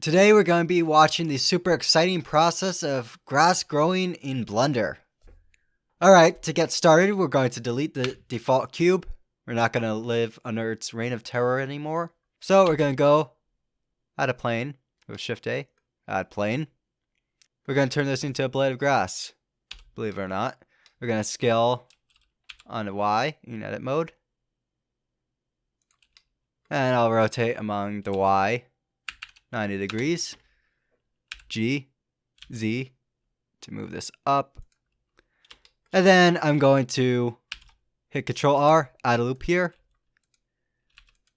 Today we're going to be watching the super exciting process of grass growing in Blender. Alright, to get started we're going to delete the default cube. We're not going to live under its reign of terror anymore. So we're going to go add a plane with Shift A, add plane. We're going to turn this into a blade of grass. Believe it or not. We're going to scale on the Y in edit mode. And I'll rotate among the Y 90 degrees. G, Z to move this up. And then I'm going to hit Control R, add a loop here.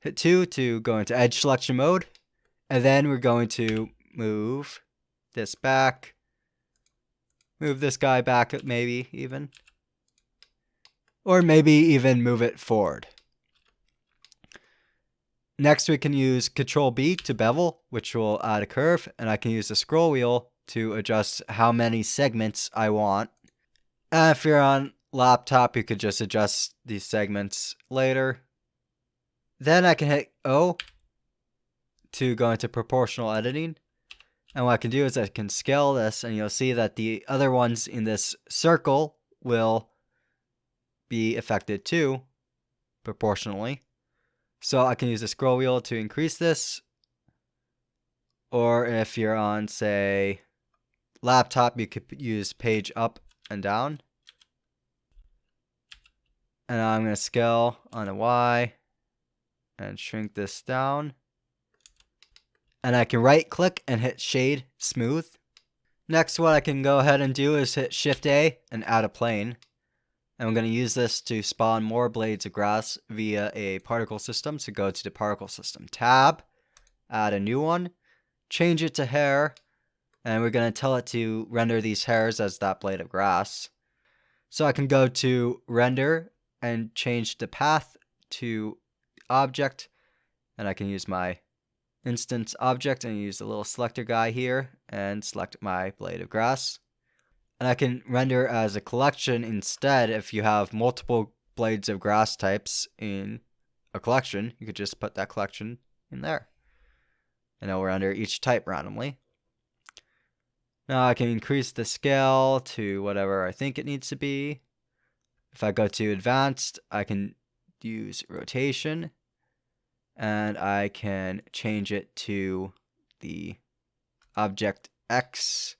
Hit 2 to go into edge selection mode. And then we're going to move this back. Move this guy back maybe even. Or maybe even move it forward. Next we can use Control B to bevel, which will add a curve. And I can use the scroll wheel to adjust how many segments I want. And if you're on laptop, you could just adjust these segments later. Then I can hit O to go into proportional editing. And what I can do is I can scale this, and you'll see that the other ones in this circle will be affected too, proportionally. So I can use the scroll wheel to increase this. Or if you're on, say, laptop, you could use page up and down. And now I'm going to scale on a Y and shrink this down. And I can right click and hit shade smooth. Next, what I can go ahead and do is hit Shift A and add a plane. And I'm going to use this to spawn more blades of grass via a particle system. So go to the particle system tab, add a new one, change it to hair, and we're going to tell it to render these hairs as that blade of grass. So I can go to render and change the path to object, and I can use my instance object and use the little selector guy here and select my blade of grass. And I can render as a collection instead. If you have multiple blades of grass types in a collection, you could just put that collection in there. And it'll render each type randomly. Now I can increase the scale to whatever I think it needs to be. If I go to advanced, I can use rotation. And I can change it to the object X.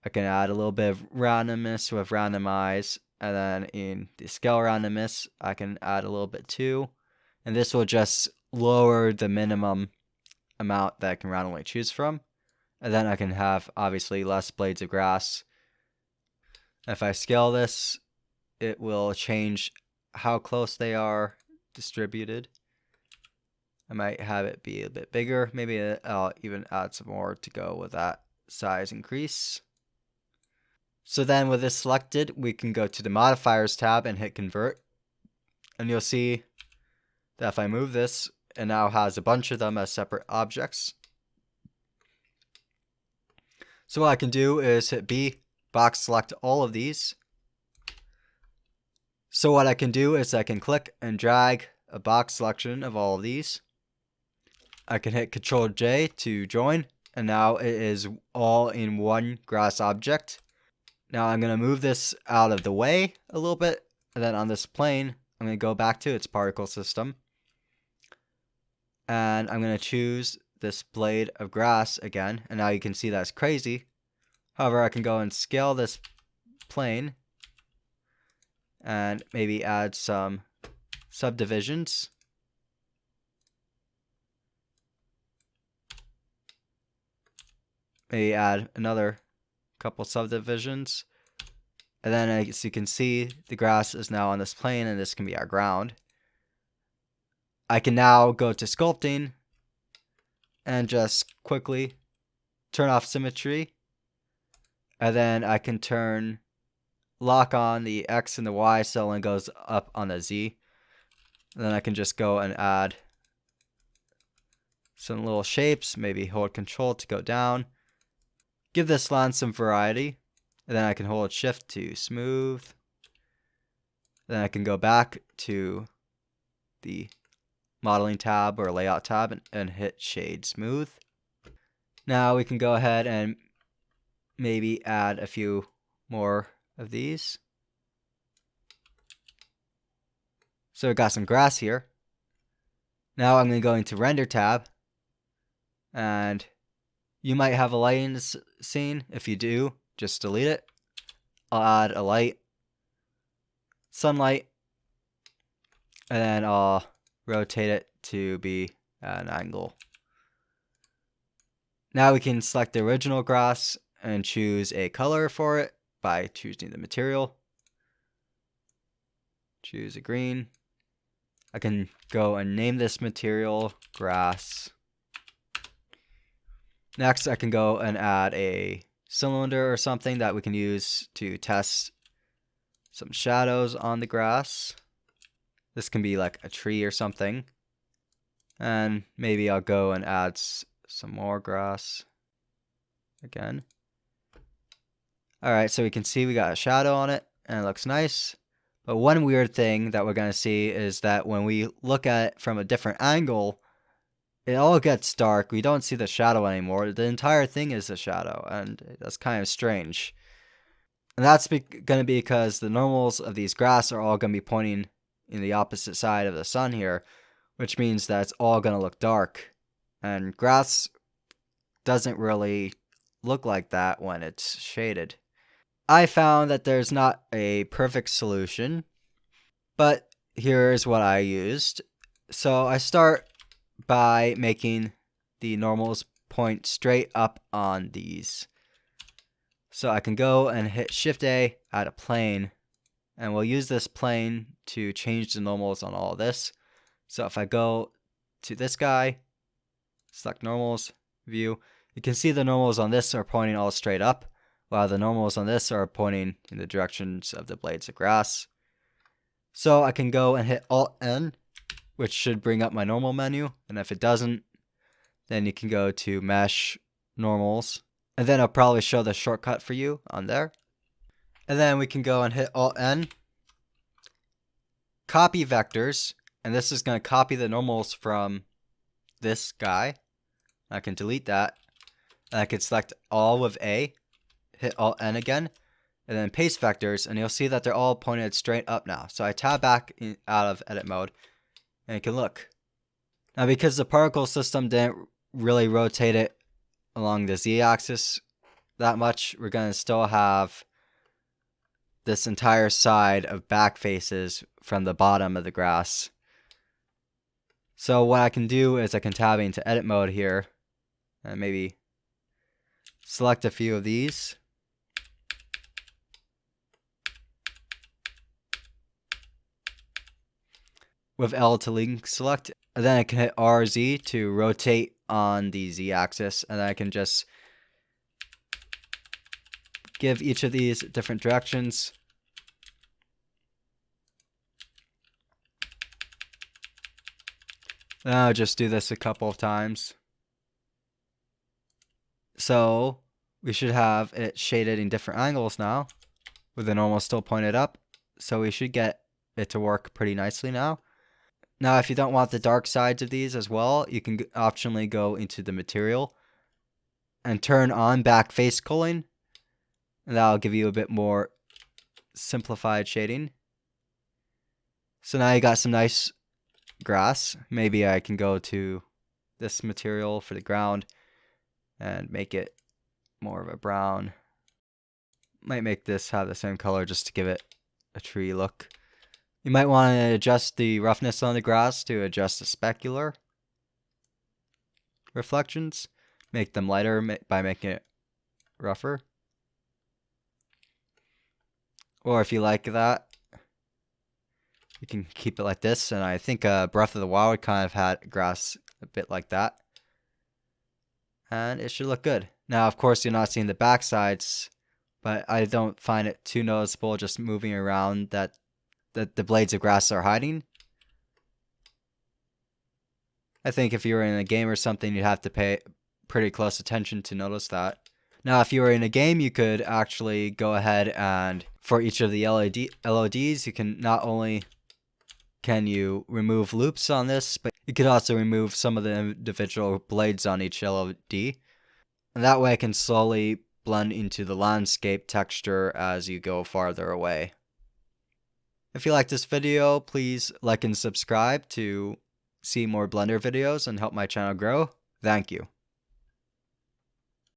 I can add a little bit of randomness with randomize, and then in the scale randomness, I can add a little bit too. And this will just lower the minimum amount that I can randomly choose from. And then I can have, obviously, less blades of grass. If I scale this, it will change how close they are distributed. I might have it be a bit bigger. Maybe I'll even add some more to go with that size increase. So then with this selected, we can go to the modifiers tab and hit convert. And you'll see that if I move this, it now has a bunch of them as separate objects. So what I can do is hit B, box select all of these. So what I can do is I can click and drag a box selection of all of these. I can hit Control J to join, and now it is all in one grass object. Now I'm going to move this out of the way a little bit, and then on this plane, I'm going to go back to its particle system. And I'm going to choose this blade of grass again, and now you can see that's crazy. However, I can go and scale this plane, and maybe add some subdivisions. Maybe add another couple subdivisions. And then as you can see, the grass is now on this plane, and this can be our ground. I can now go to sculpting and just quickly turn off symmetry. And then I can lock on the X and the Y so it only goes up on the Z. And then I can just go and add some little shapes, maybe hold Control to go down. Give this line some variety. And then I can hold Shift to smooth. Then I can go back to the modeling tab or layout tab and hit shade smooth. Now we can go ahead and maybe add a few more of these. So we got some grass here. Now I'm going to go into Render tab, and you might have a lighting scene. If you do, just delete it. I'll add a light, sunlight, and then I'll rotate it to be at an angle. Now we can select the original grass and choose a color for it by choosing the material. Choose a green. I can go and name this material grass. Next, I can go and add a cylinder or something that we can use to test some shadows on the grass. This can be like a tree or something. And maybe I'll go and add some more grass again. Alright, so we can see we got a shadow on it and it looks nice. But one weird thing that we're going to see is that when we look at it from a different angle, it all gets dark. We don't see the shadow anymore. The entire thing is a shadow, and that's kind of strange. And that's going to be because the normals of these grass are all going to be pointing in the opposite side of the sun here, which means that it's all going to look dark. And grass doesn't really look like that when it's shaded. I found that there's not a perfect solution, but here's what I used. So I start by making the normals point straight up on these. So I can go and hit Shift A, add a plane, and we'll use this plane to change the normals on all of this. So if I go to this guy, select normals, view, you can see the normals on this are pointing all straight up, while the normals on this are pointing in the directions of the blades of grass. So I can go and hit Alt-N, which should bring up my normal menu, and if it doesn't, then you can go to Mesh, Normals, and then I'll probably show the shortcut for you on there. And then we can go and hit Alt-N, copy vectors, and this is going to copy the normals from this guy. I can delete that, and I can select all with A, hit Alt-N again, and then paste vectors, and you'll see that they're all pointed straight up now. So I tab back out of edit mode, and you can look. Now because the particle system didn't really rotate it along the z-axis that much, we're going to still have this entire side of back faces from the bottom of the grass. So what I can do is I can tab into edit mode here, and maybe select a few of these. With L to link select, and then I can hit RZ to rotate on the z-axis, and then I can just give each of these different directions. And I'll just do this a couple of times. So we should have it shaded in different angles now, with the normal still pointed up. So we should get it to work pretty nicely now. Now, if you don't want the dark sides of these as well, you can optionally go into the material and turn on back face culling, and that'll give you a bit more simplified shading. So now you got some nice grass. Maybe I can go to this material for the ground and make it more of a brown. Might make this have the same color just to give it a tree look. You might want to adjust the roughness on the grass to adjust the specular reflections. Make them lighter by making it rougher. Or if you like that, you can keep it like this. And I think Breath of the Wild kind of had grass a bit like that. And it should look good. Now, of course, you're not seeing the back sides, but I don't find it too noticeable just moving around that the blades of grass are hiding. I think if you were in a game or something, you'd have to pay pretty close attention to notice that. Now, if you were in a game, you could actually go ahead and for each of the LODs, you can not only can you remove loops on this, but you could also remove some of the individual blades on each LOD. And that way I can slowly blend into the landscape texture as you go farther away. If you like this video, please like and subscribe to see more Blender videos and help my channel grow. Thank you.